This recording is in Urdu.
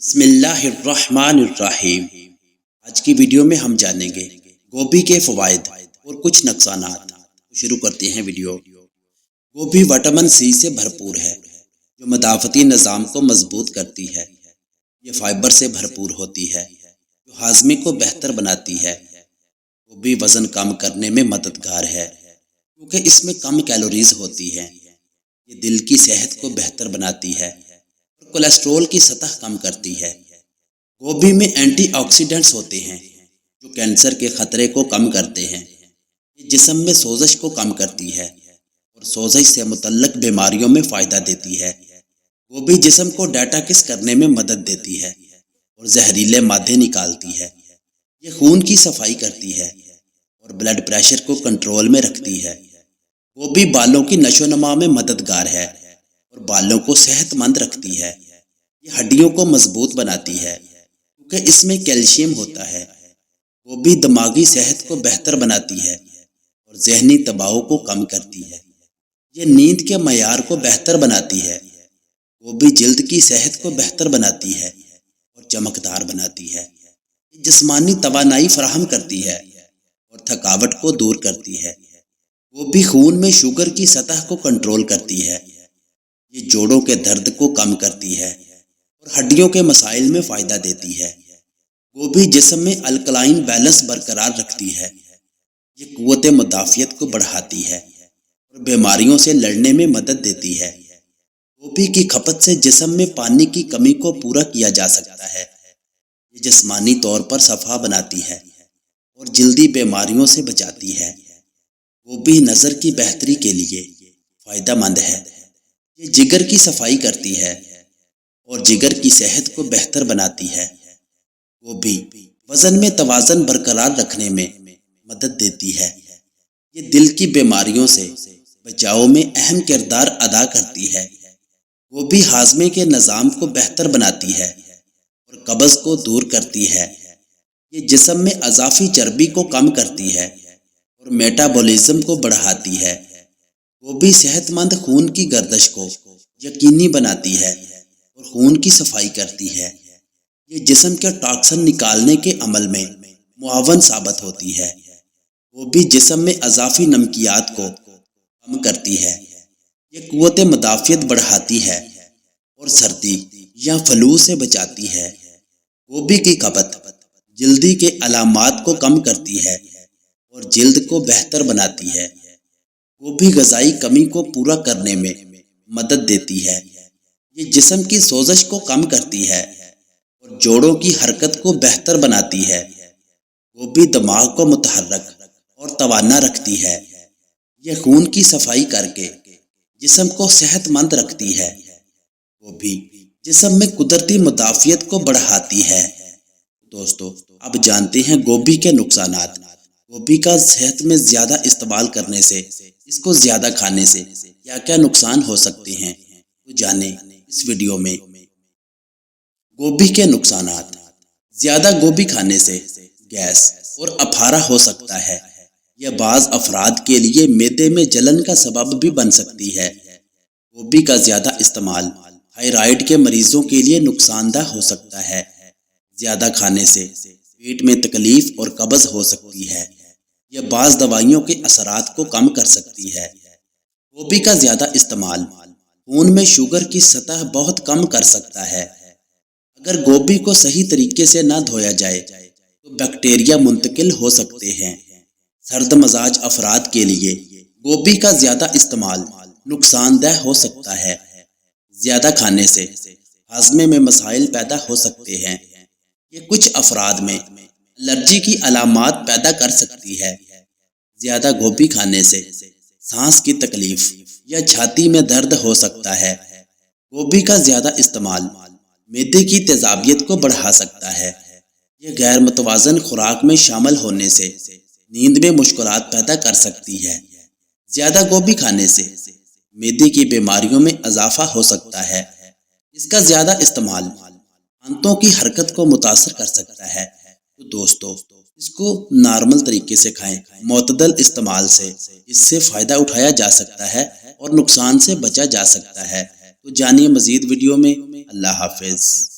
بسم اللہ الرحمن الرحیم۔ آج کی ویڈیو میں ہم جانیں گے گوبھی کے فوائد اور کچھ نقصانات۔ شروع کرتے ہیں ویڈیو۔ گوبھی وٹامن سی سے بھرپور ہے جو مدافعتی نظام کو مضبوط کرتی ہے۔ یہ فائبر سے بھرپور ہوتی ہے جو ہاضمے کو بہتر بناتی ہے۔ گوبھی وزن کم کرنے میں مددگار ہے کیونکہ اس میں کم کیلوریز ہوتی ہیں۔ یہ دل کی صحت کو بہتر بناتی ہے، کولیسٹرول کی سطح کم کرتی ہے۔ گوبھی میں اینٹی آکسیڈنٹس ہوتے ہیں جو کینسر کے خطرے کو کم کرتے ہیں۔ یہ جسم میں سوزش کو کم کرتی ہے اور سوزش سے متعلق بیماریوں میں فائدہ دیتی ہے۔ گوبھی جسم کو ڈیٹاکس کرنے میں مدد دیتی ہے اور زہریلے مادے نکالتی ہے۔ یہ خون کی صفائی کرتی ہے اور بلڈ پریشر کو کنٹرول میں رکھتی ہے۔ گوبھی بالوں کی نشو و نما میں مددگار ہے اور بالوں کو صحت مند رکھتی ہے۔ یہ ہڈیوں کو مضبوط بناتی ہے کیونکہ اس میں کیلشیم ہوتا ہے۔ گوبھی دماغی صحت کو بہتر بناتی ہے اور ذہنی دباؤ کو کم کرتی ہے۔ یہ نیند کے معیار کو بہتر بناتی ہے۔ گوبھی جلد کی صحت کو بہتر بناتی ہے اور چمکدار بناتی ہے۔ یہ جسمانی توانائی فراہم کرتی ہے اور تھکاوٹ کو دور کرتی ہے۔ گوبھی خون میں شوگر کی سطح کو کنٹرول کرتی ہے۔ یہ جوڑوں کے درد کو کم کرتی ہے اور ہڈیوں کے مسائل میں فائدہ دیتی ہے۔ گوبھی جسم میں الکلائن بیلنس برقرار رکھتی ہے۔ یہ قوت مدافعت کو بڑھاتی ہے اور بیماریوں سے لڑنے میں مدد دیتی ہے۔ گوبھی کی کھپت سے جسم میں پانی کی کمی کو پورا کیا جا سکتا ہے۔ یہ جسمانی طور پر صفا بناتی ہے اور جلدی بیماریوں سے بچاتی ہے۔ گوبھی نظر کی بہتری کے لیے فائدہ مند ہے۔ یہ جگر کی صفائی کرتی ہے اور جگر کی صحت کو بہتر بناتی ہے۔ گوبھی وزن میں توازن برقرار رکھنے میں مدد دیتی ہے۔ یہ دل کی بیماریوں سے بچاؤ میں اہم کردار ادا کرتی ہے۔ گوبھی ہاضمے کے نظام کو بہتر بناتی ہے اور قبض کو دور کرتی ہے۔ یہ جسم میں اضافی چربی کو کم کرتی ہے اور میٹابولزم کو بڑھاتی ہے۔ گوبھی صحت مند خون کی گردش کو یقینی بناتی ہے اور خون کی صفائی کرتی ہے۔ یہ جسم کے ٹاکسن نکالنے کے عمل میں معاون ثابت ہوتی ہے۔ گوبھی جسم میں اضافی نمکیات کو کم کرتی ہے۔ یہ قوت مدافعت بڑھاتی ہے اور سردی یا فلو سے بچاتی ہے۔ گوبھی کی کھپت جلدی کے علامات کو کم کرتی ہے اور جلد کو بہتر بناتی ہے۔ گوبھی غذائی کمی کو پورا کرنے میں مدد دیتی ہے۔ یہ جسم کی سوزش کو کم کرتی ہے اور جوڑوں کی حرکت کو بہتر بناتی ہے۔ گوبھی دماغ کو متحرک اور توانا رکھتی ہے۔ یہ خون کی صفائی کر کے جسم کو صحت مند رکھتی ہے۔ گوبھی جسم میں قدرتی مدافعت کو بڑھاتی ہے۔ دوستو، اب جانتے ہیں گوبھی کے نقصانات۔ گوبھی کا صحت میں زیادہ استعمال کرنے سے، اس کو زیادہ کھانے سے کیا کیا نقصان ہو سکتے ہیں، تو جانیں اس ویڈیو میں۔ گوبھی کے نقصانات۔ زیادہ گوبھی کھانے سے گیس اور اپھارا ہو سکتا ہے۔ یہ بعض افراد کے لیے معدے میں جلن کا سبب بھی بن سکتی ہے۔ گوبھی کا زیادہ استعمال تھائرائیڈ کے مریضوں کے لیے نقصان دہ ہو سکتا ہے۔ زیادہ کھانے سے پیٹ میں تکلیف اور قبض ہو سکتی ہے۔ یہ بعض دوائیوں کے اثرات کو کم کر سکتی ہے۔ گوبھی کا زیادہ استعمال خون میں شوگر کی سطح بہت کم کر سکتا ہے۔ اگر گوبھی کو صحیح طریقے سے نہ دھویا جائے تو بیکٹیریا منتقل ہو سکتے ہیں۔ سرد مزاج افراد کے لیے گوبھی کا زیادہ استعمال نقصان دہ ہو سکتا ہے۔ زیادہ کھانے سے ہاضمے میں مسائل پیدا ہو سکتے ہیں۔ یہ کچھ افراد میں الرجی کی علامات پیدا کر سکتی ہے۔ زیادہ گوبھی کھانے سے سانس کی تکلیف یا چھاتی میں درد ہو سکتا ہے۔ گوبھی کا زیادہ استعمال معدے کی تیزابیت کو بڑھا سکتا ہے۔ یہ غیر متوازن خوراک میں شامل ہونے سے نیند میں مشکلات پیدا کر سکتی ہے۔ زیادہ گوبھی کھانے سے معدے کی بیماریوں میں اضافہ ہو سکتا ہے۔ اس کا زیادہ استعمال آنتوں کی حرکت کو متاثر کر سکتا ہے۔ تو دوستو، اس کو نارمل طریقے سے کھائیں۔ معتدل استعمال سے اس سے فائدہ اٹھایا جا سکتا ہے اور نقصان سے بچا جا سکتا ہے۔ تو جانیے مزید ویڈیو میں۔ اللہ حافظ۔